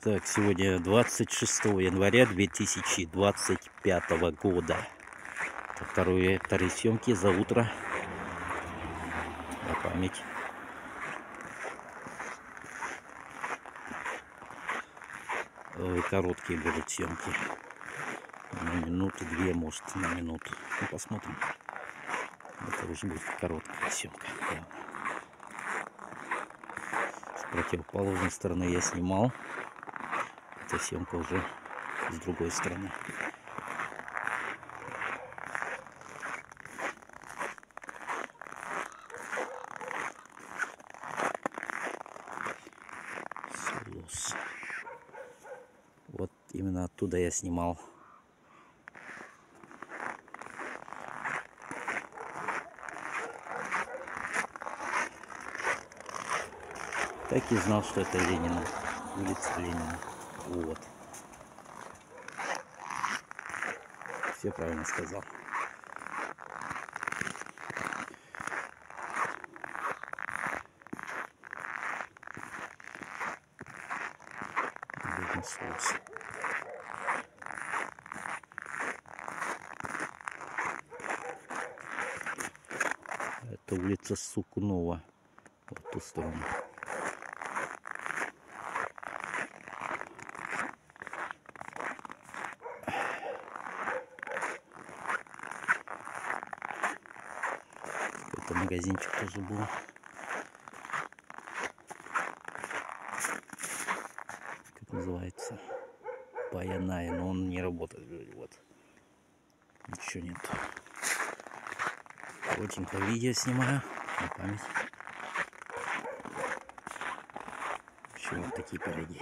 Так, сегодня 26 января 2025 года. Вторые съемки за утро. На память. Короткие будут съемки. На минуту, две, может, на минуту. Ну, посмотрим. Это уже будет короткая съемка. С противоположной стороны я снимал. Эта съемка уже с другой стороны. Вот именно оттуда я снимал. Так и знал, что это Ленина. Улица Ленина. Вот. Все правильно сказал. Это улица Сукунова. В ту сторону. Это магазинчик тоже был. Как называется? Баяная, но он не работает. Вот. Ничего нет. Коротенькое видео снимаю на память. Еще вот такие пироги.